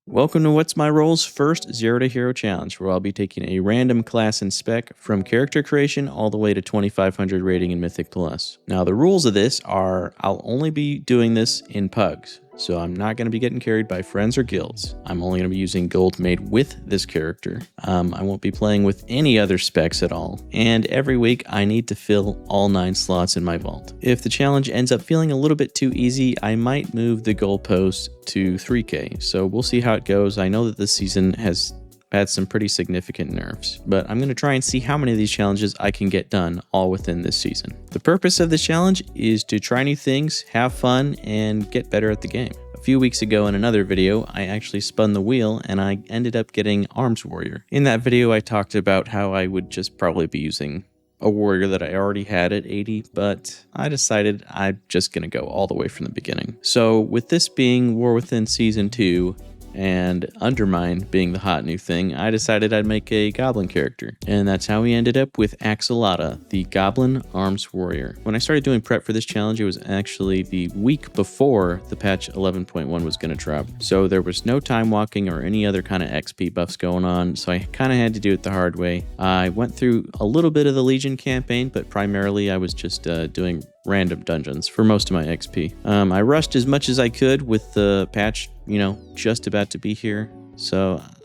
Welcome to What's My Role's first Zero to Hero challenge, where I'll be taking a random class and spec from character creation all the way to 2500 rating in Mythic Plus. Now the rules of this are I'll only be doing this in pugs, so I'm not going to be getting carried by friends or guilds. I'm only going to be using gold made with this character. I won't be playing with any other specs at all, and every week I need to fill all 9 slots in my vault. If the challenge ends up feeling a little bit too easy, I might move the goalpost to 3k, so we'll see how it goes. I know that this season has had some pretty significant nerfs, but I'm going to try and see how many of these challenges I can get done all within this season. The purpose of this challenge is to try new things, have fun, and get better at the game. A few weeks ago in another video, I actually spun the wheel and I ended up getting Arms Warrior. In that video, I talked about how I would just probably be using a warrior that I already had at 80, but I decided I'm just going to go all the way from the beginning. So with this being War Within Season 2, and Undermine being the hot new thing, I decided I'd make a goblin character. And that's how we ended up with Axolotl, the Goblin Arms Warrior. When I started doing prep for this challenge, it was actually the week before the patch 11.1 was going to drop. So there was no time walking or any other kind of XP buffs going on, so I kind of had to do it the hard way. I went through a little bit of the Legion campaign, but primarily I was just doing random dungeons for most of my XP. I rushed as much as I could with the patch, just about to be here.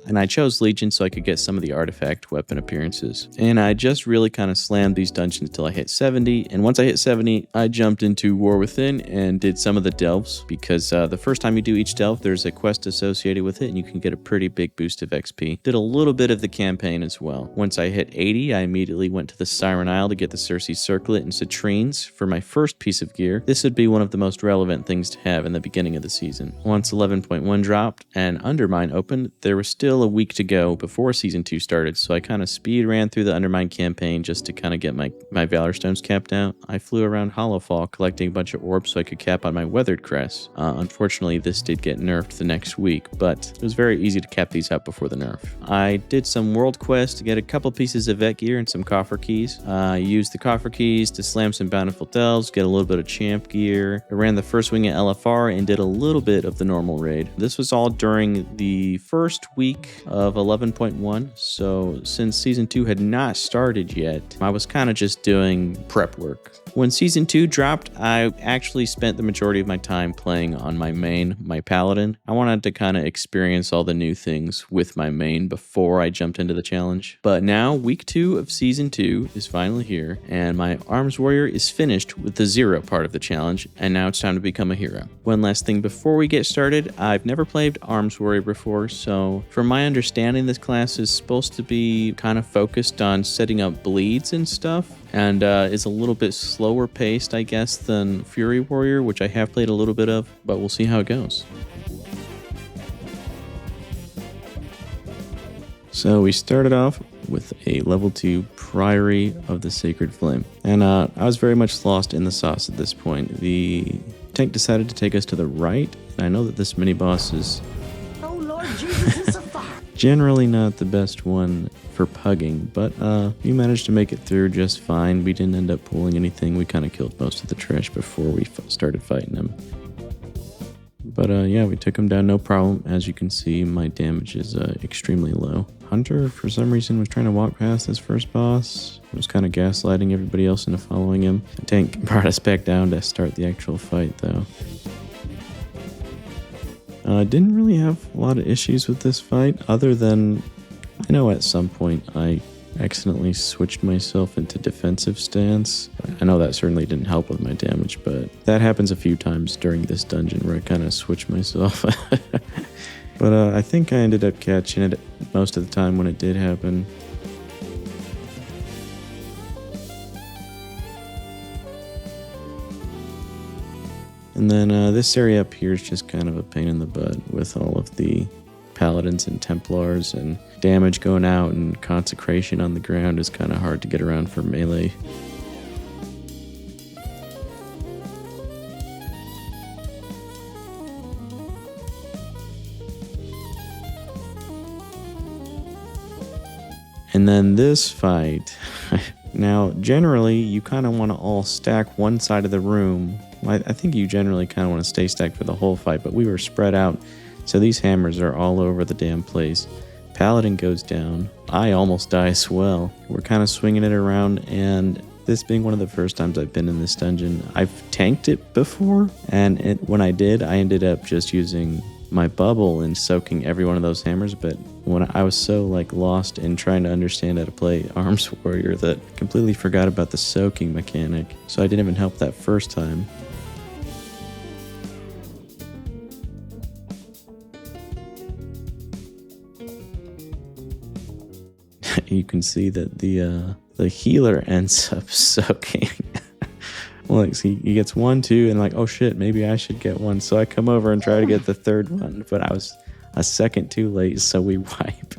And I chose Legion so I could get some of the artifact weapon appearances. And I just really kind of slammed these dungeons until I hit 70. And once I hit 70, I jumped into War Within and did some of the delves, because the first time you do each delve, there's a quest associated with it and you can get a pretty big boost of XP. Did a little bit of the campaign as well. Once I hit 80, I immediately went to the Siren Isle to get the Circe Circlet and Citrines for my first piece of gear. This would be one of the most relevant things to have in the beginning of the season. Once 11.1 dropped and Undermine opened, there was still a week to go before Season 2 started, so I kind of speed ran through the Undermine campaign just to kind of get my Valor Stones capped out. I flew around Hollowfall collecting a bunch of orbs so I could cap on my Weathered Crest. Unfortunately, this did get nerfed the next week, but it was very easy to cap these out before the nerf. I did some world quests to get a couple pieces of vet gear and some coffer keys. I used the coffer keys to slam some bountiful delves, get a little bit of champ gear. I ran the first wing at LFR and did a little bit of the normal raid. This was all during the first week of 11.1, so since Season 2 had not started yet, I was kind of just doing prep work. When Season 2 dropped, I actually spent the majority of my time playing on my main, my Paladin. I wanted to kind of experience all the new things with my main before I jumped into the challenge. But now, week 2 of Season 2 is finally here, and my Arms Warrior is finished with the 0 part of the challenge, and now it's time to become a hero. One last thing before we get started, I've never played Arms Warrior before, so from my understanding, this class is supposed to be kind of focused on setting up bleeds and stuff, and is a little bit slower paced, I guess, than Fury Warrior, which I have played a little bit of, but we'll see how it goes. So we started off with a level 2 Priory of the Sacred Flame, and I was very much lost in the sauce at this point. The tank decided to take us to the right, and I know that this mini-boss is generally not the best one for pugging, but we managed to make it through just fine. We didn't end up pulling anything. We kind of killed most of the trash before we started fighting him. But yeah, we took him down no problem. As you can see, my damage is extremely low. Hunter, for some reason, was trying to walk past this first boss. He was kind of gaslighting everybody else into following him. The tank brought us back down to start the actual fight, though. Didn't really have a lot of issues with this fight, other than I know at some point I accidentally switched myself into defensive stance. I know that certainly didn't help with my damage, but that happens a few times during this dungeon where I kind of switch myself. But I think I ended up catching it most of the time when it did happen. And then this area up here is just kind of a pain in the butt with all of the Paladins and Templars, and damage going out and consecration on the ground is kind of hard to get around for melee. And then this fight, now generally you kind of want to all stack one side of the room. I think you generally kind of want to stay stacked for the whole fight, but we were spread out So these hammers are all over the damn place. Paladin goes down. I almost die as well. We're kind of swinging it around, and this being one of the first times I've been in this dungeon, I've tanked it before, and when I did, I ended up just using my bubble and soaking every one of those hammers. But when I was so like lost in trying to understand how to play Arms Warrior that I completely forgot about the soaking mechanic, so I didn't even help that first time. You can see that the healer ends up soaking. Look, he gets 1, 2, and like, oh shit, maybe I should get one. So I come over and try to get the third one, but I was a second too late, so we wipe.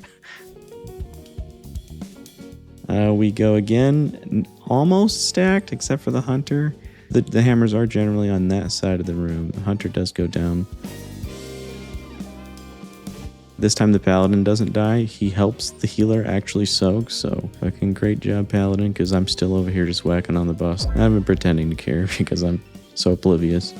We go again, almost stacked, except for the hunter. The hammers are generally on that side of the room. The hunter does go down. This time the paladin doesn't die. He helps the healer actually soak, so fucking great job, paladin, because I'm still over here just whacking on the boss. I've been pretending to care because I'm so oblivious.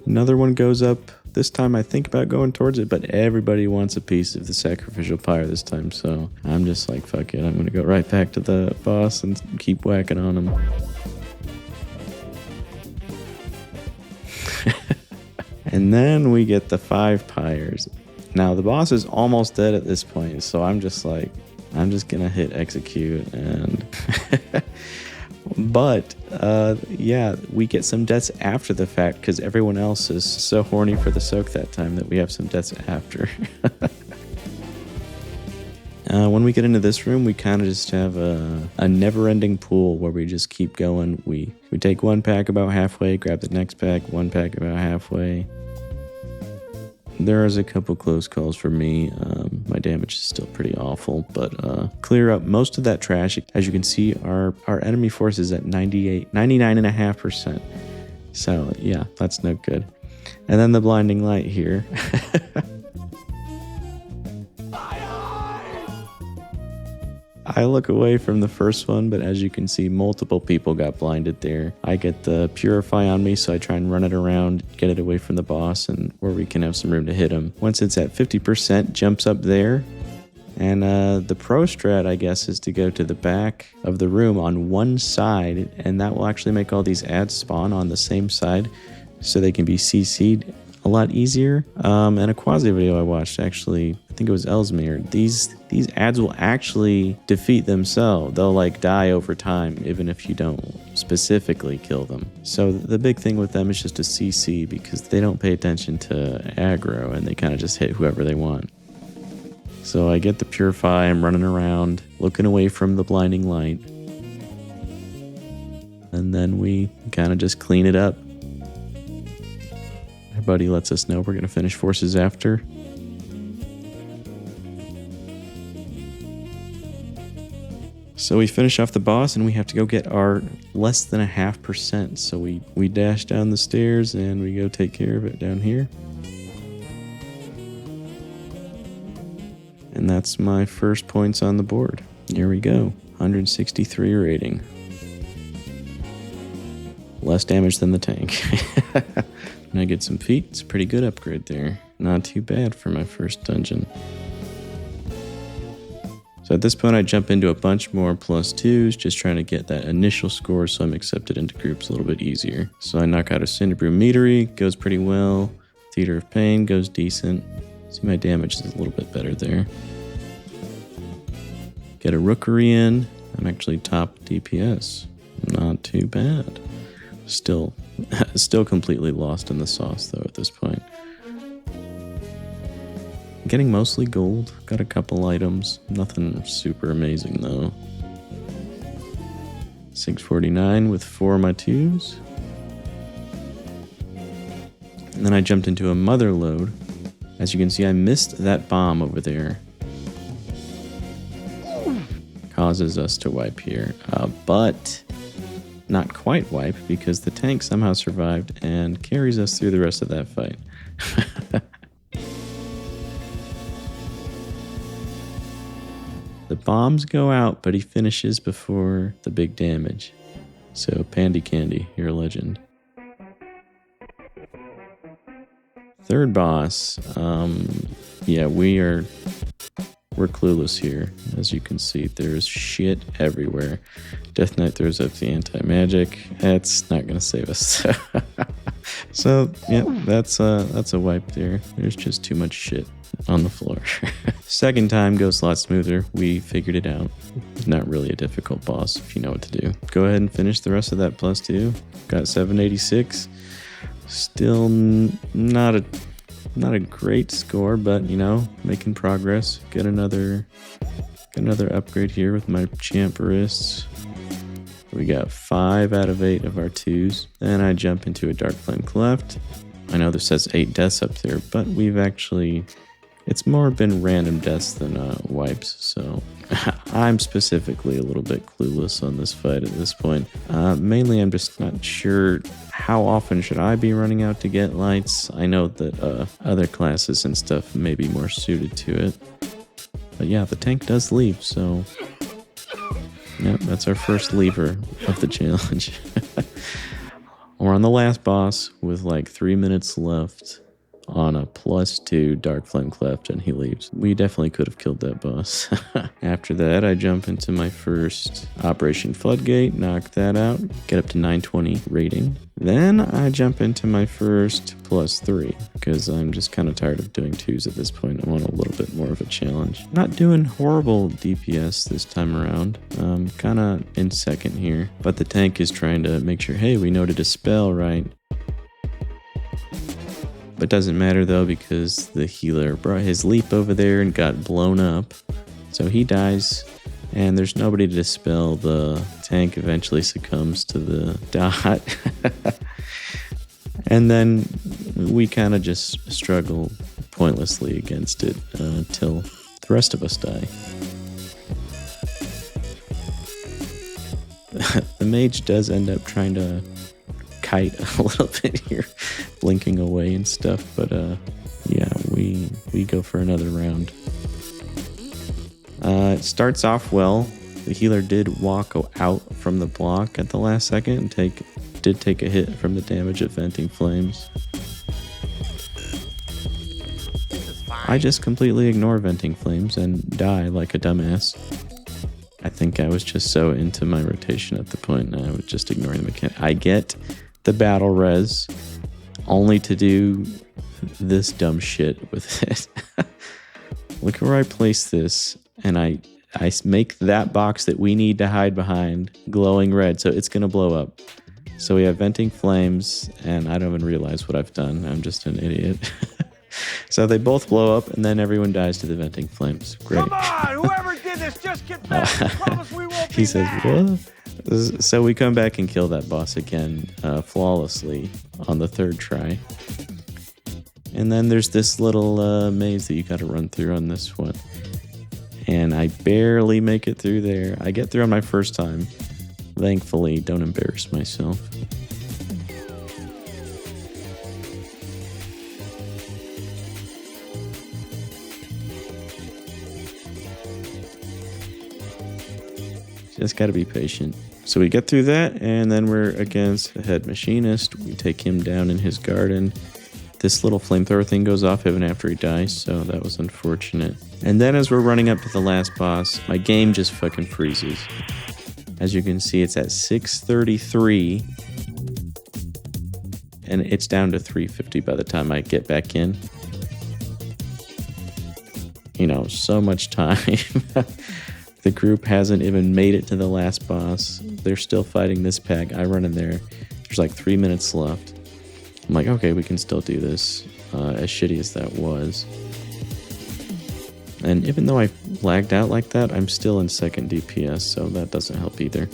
Another one goes up. This time I think about going towards it, but everybody wants a piece of the sacrificial pyre this time, so I'm just like, fuck it. I'm going to go right back to the boss and keep whacking on him. And then we get the 5 pyres. Now the boss is almost dead at this point, so I'm just gonna hit execute and but yeah, we get some deaths after the fact because everyone else is so horny for the soak that time that we have some deaths after. When we get into this room, we kind of just have a never-ending pool where we just keep going. We take one pack about halfway, grab the next pack, one pack about halfway. There is a couple close calls for me. My damage is still pretty awful, but clear up most of that trash. As you can see, our enemy force is at 99.5%. So yeah, that's no good. And then the blinding light here. I look away from the first one, but as you can see, multiple people got blinded there. I get the Purify on me, so I try and run it around, get it away from the boss, and where we can have some room to hit him. Once it's at 50%, jumps up there. And the pro strat, I guess, is to go to the back of the room on one side, and that will actually make all these ads spawn on the same side, so they can be CC'd a lot easier. And a quasi video I watched, actually, I think it was Ellesmere, these ads will actually defeat themselves. They'll like die over time, even if you don't specifically kill them. So the big thing with them is just a CC, because they don't pay attention to aggro and they kind of just hit whoever they want. So I get the Purify, I'm running around, looking away from the blinding light. And then we kind of just clean it up. Our buddy lets us know we're going to finish forces after. So we finish off the boss and we have to go get our less than 0.5%. So we dash down the stairs and we go take care of it down here. And that's my first points on the board. Here we go, 163 rating. Less damage than the tank. And I get some feet. It's a pretty good upgrade there. Not too bad for my first dungeon. So at this point, I jump into a bunch more +2s, just trying to get that initial score so I'm accepted into groups a little bit easier. So I knock out a Cinderbrew Meadery, goes pretty well. Theater of Pain goes decent. See, my damage is a little bit better there. Get a Rookery in. I'm actually top DPS. Not too bad. Still completely lost in the sauce though at this point. Getting mostly gold. Got a couple items. Nothing super amazing though. 649 with 4 of my 2s. And then I jumped into a mother load. As you can see, I missed that bomb over there. Causes us to wipe here. But not quite wipe because the tank somehow survived and carries us through the rest of that fight. The bombs go out, but he finishes before the big damage. So Pandy Candy, you're a legend. Third boss. Yeah, we're clueless here. As you can see, there's shit everywhere. Death Knight throws up the anti-magic. That's not gonna save us. So yeah, that's a wipe there. There's just too much shit on the floor. Second time goes a lot smoother. We figured it out. It's not really a difficult boss if you know what to do. Go ahead and finish the rest of that +2. Got 786. Still not a great score, but you know, making progress. Get another upgrade here with my champ wrists. We got 5 out of 8 of our 2s. Then I jump into a Darkflame Cleft. I know this says 8 deaths up there, but we've actually, it's more been random deaths than wipes, so I'm specifically a little bit clueless on this fight at this point. Mainly I'm just not sure how often should I be running out to get lights. I know that other classes and stuff may be more suited to it. But yeah, the tank does leave, so yeah, that's our first lever of the challenge. We're on the last boss with like 3 minutes left on a +2 Darkflame Cleft, and he leaves. We definitely could have killed that boss. After that, I jump into my first Operation Floodgate, knock that out, get up to 920 rating. Then I jump into my first +3, because I'm just kind of tired of doing 2s at this point. I want a little bit more of a challenge. Not doing horrible DPS this time around. Kind of in second here, but the tank is trying to make sure, hey, we know to dispel, right? But doesn't matter though, because the healer brought his leap over there and got blown up. So he dies, and there's nobody to dispel. The tank eventually succumbs to the dot. And then we kind of just struggle pointlessly against it until the rest of us die. The mage does end up trying to kite a little bit here, blinking away and stuff, but yeah, we go for another round. It starts off well. The healer did walk out from the block at the last second and did take a hit from the damage of venting flames. I just completely ignore venting flames and die like a dumbass. I think I was just so into my rotation at the point, and I was just ignoring the mechanic. I get the battle res only to do this dumb shit with it. Look where I place this, and I make that box that we need to hide behind glowing red, so it's gonna blow up. So we have venting flames, and I don't even realize what I've done. I'm just an idiot. So they both blow up, and then everyone dies to the venting flames. Great. Come on, whoever did this, just get back. I promise we won't be He says, mad. what? So we come back and kill that boss again flawlessly on the third try. And then there's this little maze that you got to run through on this one. And I barely make it through there. I get through on my first time. Thankfully, don't embarrass myself. Just got to be patient. So we get through that, and then we're against the head machinist. We take him down in his garden. This little flamethrower thing goes off even after he dies, so that was unfortunate. And then as we're running up to the last boss, my game just fucking freezes. As you can see, it's at 633, and it's down to 350 by the time I get back in. You know, so much time. The group hasn't even made it to the last boss. They're still fighting this pack. I run in there. There's like 3 minutes left. I'm like, okay, we can still do this. As shitty as that was. And even though I lagged out like that, I'm still in second DPS, so that doesn't help either.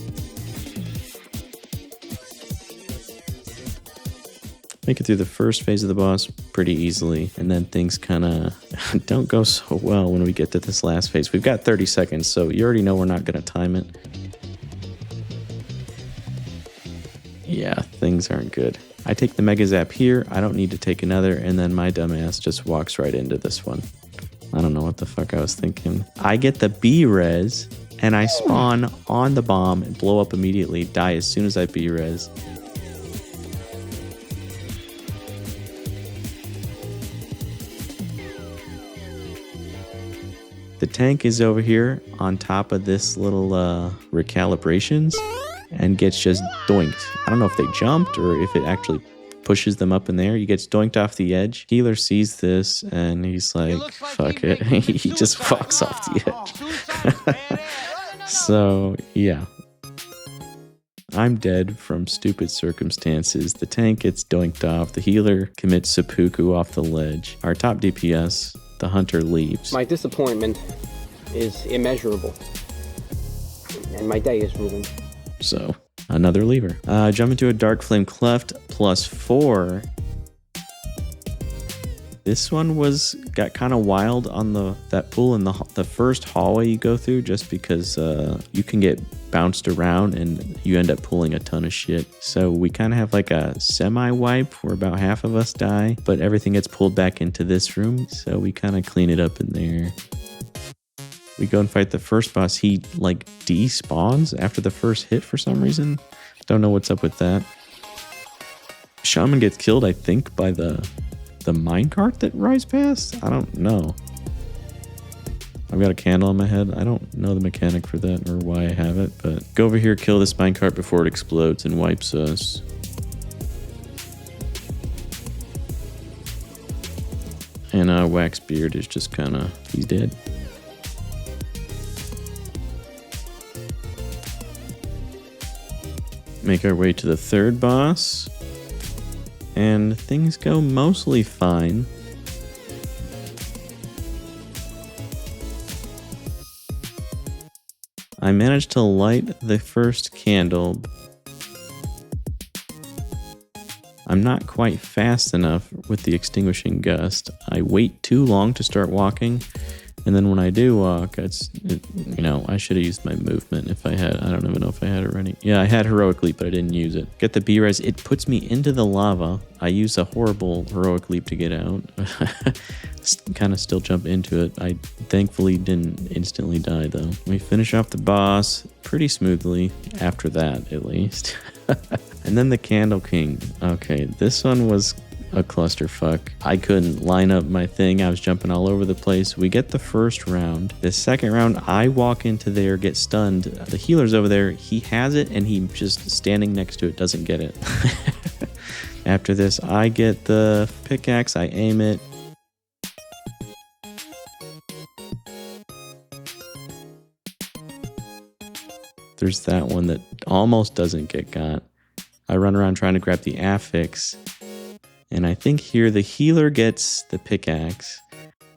Make it through the first phase of the boss pretty easily, and then things kind of don't go so well when we get to this last phase. We've got 30 seconds, so you already know we're not going to time it. Yeah, things aren't good. I take the Mega Zap here, I don't need to take another, and then my dumbass just walks right into this one. I don't know what the fuck I was thinking. I get the B-res, and I spawn on the bomb and blow up immediately, die as soon as I B-res. The tank is over here on top of this little recalibrations and gets just doinked. I don't know if they jumped or if it actually pushes them up in there. He gets doinked off the edge. Healer sees this and he's like, fuck it. He just walks off the edge. So, yeah. I'm dead from stupid circumstances. The tank gets doinked off. The healer commits seppuku off the ledge. Our top DPS, the hunter, leaves. My disappointment is immeasurable. And my day is ruined. So, another lever. Jump into a Darkflame Cleft +4. This one got kind of wild on that pool in the first hallway you go through, just because you can get bounced around and you end up pulling a ton of shit. So we kind of have like a semi-wipe where about half of us die, but everything gets pulled back into this room. So we kind of clean it up in there. We go and fight the first boss. He like despawns after the first hit for some reason. Don't know what's up with that. Shaman gets killed, I think, by the minecart that rides past? I don't know. I've got a candle on my head. I don't know the mechanic for that or why I have it, but go over here, kill this minecart before it explodes and wipes us. And Waxbeard is just he's dead. Make our way to the third boss. And things go mostly fine. I managed to light the first candle. I'm not quite fast enough with the extinguishing gust. I wait too long to start walking. And then when I do walk, I should have used my movement if I had. I don't even know if I had it ready. Yeah, I had Heroic Leap, but I didn't use it. Get the B-Res. It puts me into the lava. I use a horrible Heroic Leap to get out. Kind of still jump into it. I thankfully didn't instantly die, though. We finish off the boss pretty smoothly, after that, at least. And then the Candle King. Okay, this one was a clusterfuck. I couldn't line up my thing. I was jumping all over the place. We get the first round. The second round, I walk into there, get stunned. The healer's over there. He has it, and he just standing next to it doesn't get it. After this, I get the pickaxe. I aim it. There's that one that almost doesn't get got. I run around trying to grab the affix. And I think here the healer gets the pickaxe.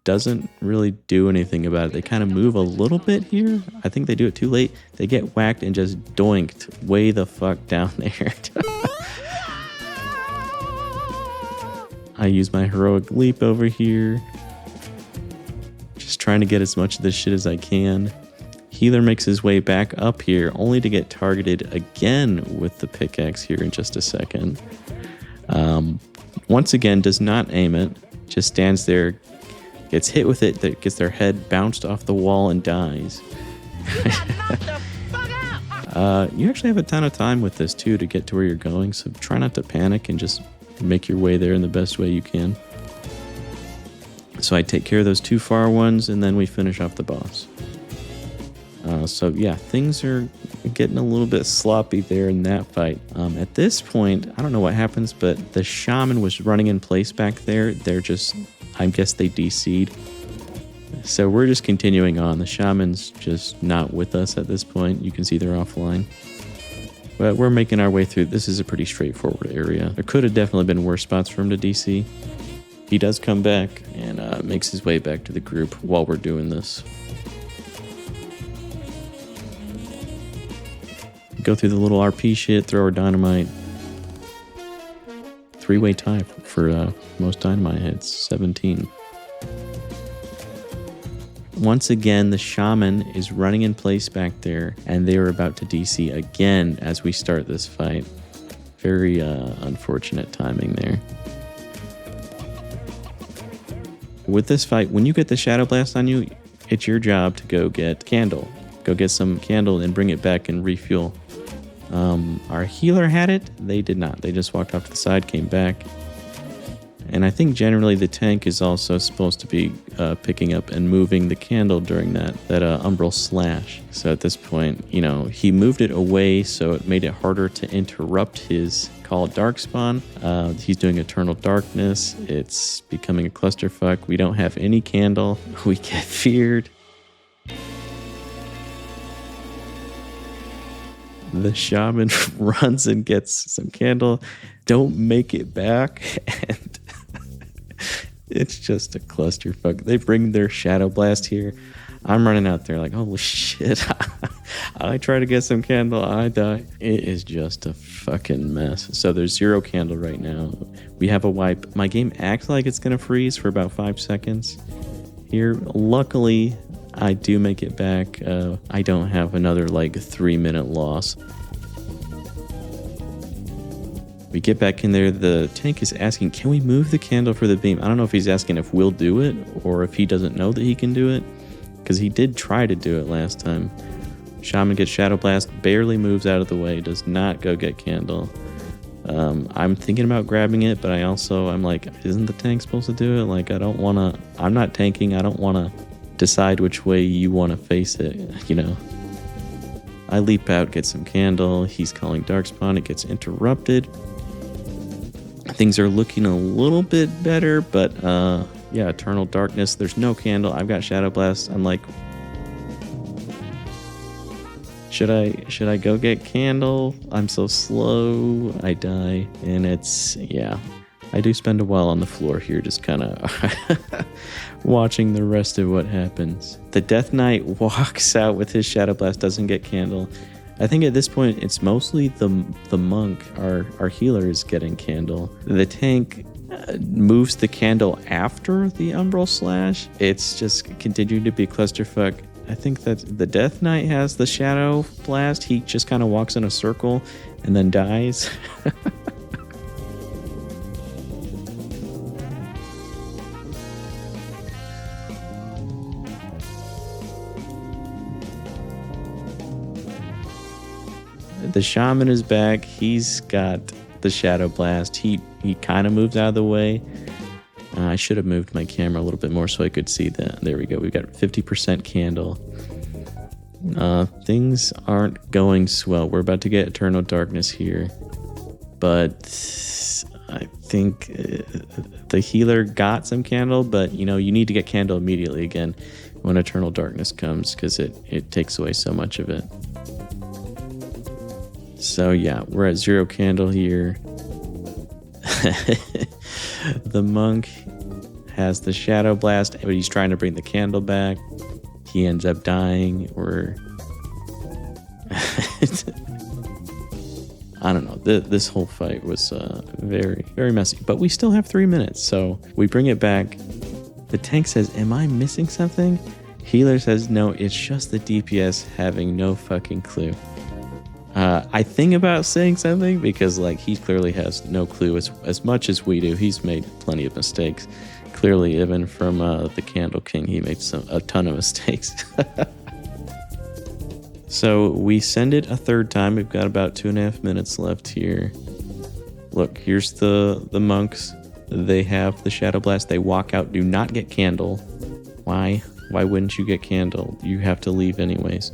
Doesn't really do anything about it. They kind of move a little bit here. I think they do it too late. They get whacked and just doinked way the fuck down there. I use my Heroic Leap over here. Just trying to get as much of this shit as I can. Healer makes his way back up here, only to get targeted again with the pickaxe here in just a second. Once again, does not aim it, just stands there, gets hit with it, that gets their head bounced off the wall and dies. You actually have a ton of time with this too to get to where you're going, so try not to panic and just make your way there in the best way you can. So I take care of those two far ones, and then we finish off the boss. So yeah, things are getting a little bit sloppy there in that fight. At this point, I don't know what happens, but the shaman was running in place back there. They're just, I guess they DC'd. So we're just continuing on. The shaman's just not with us at this point. You can see they're offline. But we're making our way through. This is a pretty straightforward area. There could have definitely been worse spots for him to DC. He does come back and makes his way back to the group while we're doing this. Go through the little RP shit, throw our dynamite. 3-way tie for most dynamite hits, 17. Once again, the shaman is running in place back there, and they are about to DC again as we start this fight. Very unfortunate timing there. With this fight, when you get the Shadow Blast on you, it's your job to go get candle. Go get some candle and bring it back and refuel. Our healer had it. They did not. They just walked off to the side, came back. And I think generally the tank is also supposed to be picking up and moving the candle during that umbral slash. So at this point, you know, he moved it away, so it made it harder to interrupt his call dark spawn. He's doing eternal darkness. It's becoming a clusterfuck. We don't have any candle. We get feared. The shaman runs and gets some candle. Don't make it back, and it's just a clusterfuck. They bring their Shadow Blast here. I'm running out there like, holy shit. I try to get some candle, I die. It is just a fucking mess. So there's 0 candle right now. We have a wipe. My game acts like it's gonna freeze for about 5 seconds. Here, luckily, I do make it back. I don't have another like 3-minute loss. We get back in there. The tank is asking, can we move the candle for the beam? I don't know if he's asking if we'll do it or if he doesn't know that he can do it, because he did try to do it last time. Shaman gets Shadow Blast, barely moves out of the way, does not go get candle. I'm thinking about grabbing it, but I'm like, isn't the tank supposed to do it? Like, I'm not tanking. I don't want to decide which way you want to face it, you know. I leap out, get some candle. He's calling Darkspawn. It gets interrupted. Things are looking a little bit better, but yeah, Eternal Darkness. There's no candle. I've got Shadow Blast. I'm like, should I go get candle? I'm so slow. I die, and it's, yeah. I do spend a while on the floor here, just kind of watching the rest of what happens. The Death Knight walks out with his Shadow Blast, doesn't get candle. I think at this point, it's mostly the monk, our healer, is getting candle. The tank moves the candle after the Umbral Slash. It's just continuing to be clusterfuck. I think that the Death Knight has the Shadow Blast. He just kind of walks in a circle and then dies. The shaman is back. He's got the Shadow Blast. He kind of moves out of the way. I should have moved my camera a little bit more so I could see that. There we go. We've got 50% candle. Things aren't going swell. We're about to get Eternal Darkness here. But I think the healer got some candle, but you know, you need to get candle immediately again when Eternal Darkness comes, because it takes away so much of it. So yeah, we're at 0 candle here. The monk has the Shadow Blast, but he's trying to bring the candle back. He ends up dying, or I don't know. This whole fight was very, very messy, but we still have 3 minutes, so we bring it back. The tank says, am I missing something? Healer says, no, it's just the DPS having no fucking clue. I think about saying something because, like, he clearly has no clue as much as we do. He's made plenty of mistakes. Clearly, even from the Candle King, he made a ton of mistakes. So we send it a third time. We've got about 2.5 minutes left here. Look, here's the monks. They have the Shadow Blast. They walk out. Do not get candle. Why? Why wouldn't you get candle? You have to leave anyways.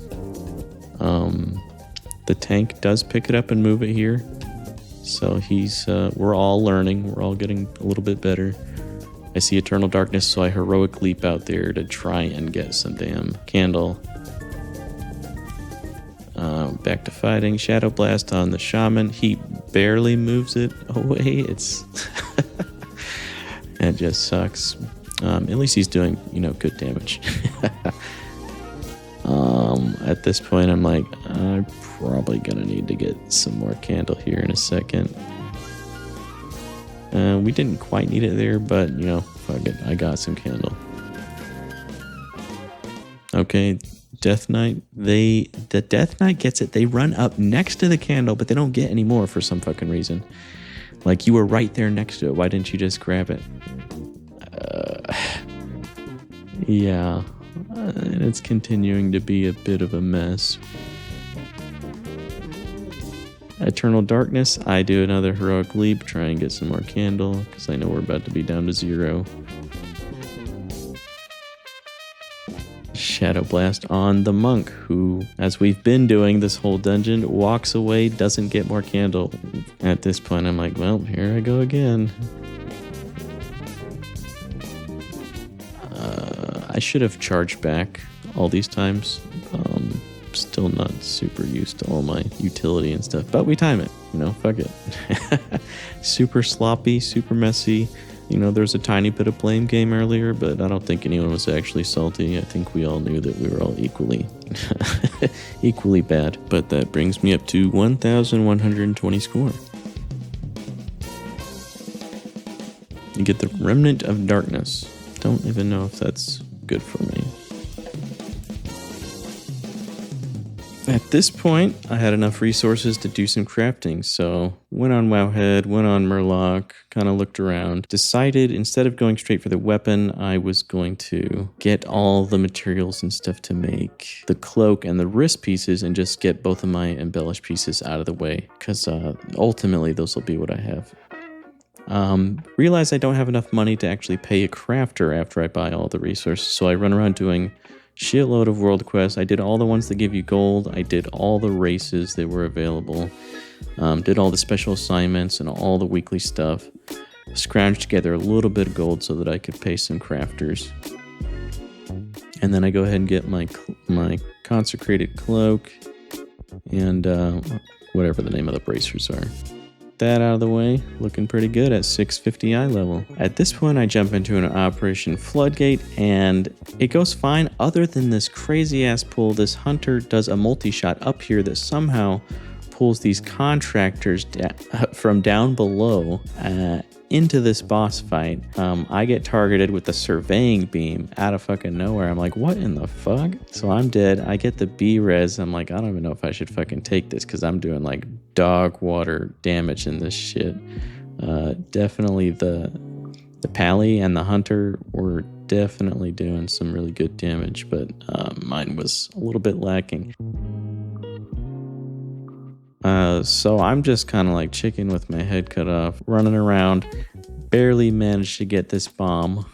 The tank does pick it up and move it here. So we're all learning. We're all getting a little bit better. I see Eternal Darkness, so I heroic leap out there to try and get some damn candle. Back to fighting. Shadow Blast on the shaman. He barely moves it away. It just sucks. At least he's doing, good damage. At this point, I'm like, I'm probably gonna need to get some more candle here in a second. We didn't quite need it there, but fuck it, I got some candle. Okay, Death Knight. The Death Knight gets it. They run up next to the candle, but they don't get any more for some fucking reason. Like, you were right there next to it. Why didn't you just grab it? Yeah. And it's continuing to be a bit of a mess. Eternal Darkness, I do another heroic leap, try and get some more candle, because I know we're about to be down to 0. Shadow Blast on the monk, who, as we've been doing this whole dungeon, walks away, doesn't get more candle. At this point, I'm like, well, here I go again. I should have charged back all these times. Still not super used to all my utility and stuff, but we time it, you know, fuck it. Super sloppy, super messy. You know, there's a tiny bit of blame game earlier, but I don't think anyone was actually salty. I think we all knew that we were all equally bad. But that brings me up to 1,120 score. You get the Remnant of Darkness. Don't even know if that's good for me. At this point, I had enough resources to do some crafting, so went on Wowhead, went on Murloc, kind of looked around, decided instead of going straight for the weapon, I was going to get all the materials and stuff to make the cloak and the wrist pieces and just get both of my embellished pieces out of the way, because ultimately those will be what I have. Realize I don't have enough money to actually pay a crafter after I buy all the resources, so I run around doing shitload of world quests. I did all the ones that give you gold. I did all the races that were available. Did all the special assignments and all the weekly stuff. Scrounged together a little bit of gold so that I could pay some crafters. And then I go ahead and get my consecrated cloak and whatever the name of the bracers are. That out of the way, looking pretty good at 650 eye level. At this point, I jump into an Operation Floodgate, and it goes fine other than this crazy ass pull. This hunter does a multi-shot up here that somehow pulls these contractors from down below into this boss fight. I get targeted with the surveying beam out of fucking nowhere. I'm like, what in the fuck? So I'm dead. I get the B-res. I'm like, I don't even know if I should fucking take this because I'm doing like dog water damage in this shit. Definitely the pally and the hunter were definitely doing some really good damage, but mine was a little bit lacking. So I'm just kind of like chicken with my head cut off, running around, barely managed to get this bomb.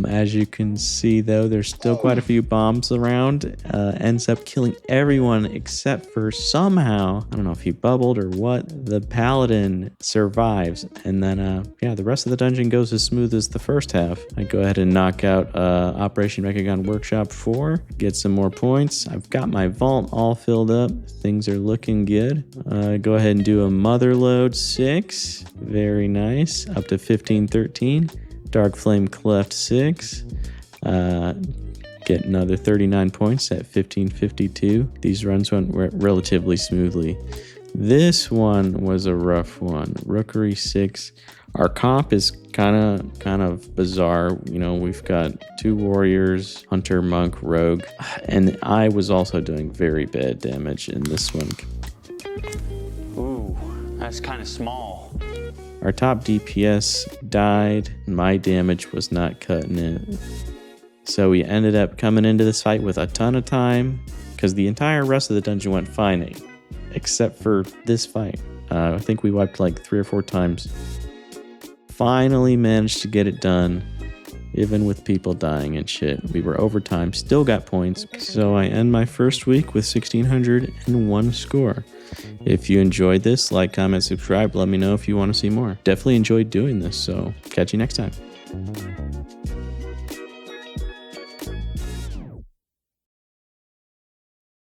As you can see though, there's still quite a few bombs around. Ends up killing everyone except for somehow, I don't know if he bubbled or what, the paladin survives. And then, yeah, the rest of the dungeon goes as smooth as the first half. I go ahead and knock out Operation Mechagon Workshop 4, get some more points. I've got my vault all filled up. Things are looking good. Go ahead and do a Mother Load 6. Very nice. Up to 1513. Darkflame Cleft 6. Get another 39 points at 1552. These runs went relatively smoothly. This one was a rough one. Rookery 6. Our comp is kind of bizarre. You know, we've got 2 warriors, hunter, monk, rogue, and I was also doing very bad damage in this one. Ooh, that's kind of small. Our top DPS died. My damage was not cutting it. So we ended up coming into this fight with a ton of time because the entire rest of the dungeon went fine, except for this fight. I think we wiped like 3 or 4 times. Finally managed to get it done, even with people dying and shit. We were overtime, still got points. So I end my first week with 1,601 score. If you enjoyed this, like, comment, subscribe. Let me know if you want to see more. Definitely enjoyed doing this, so catch you next time.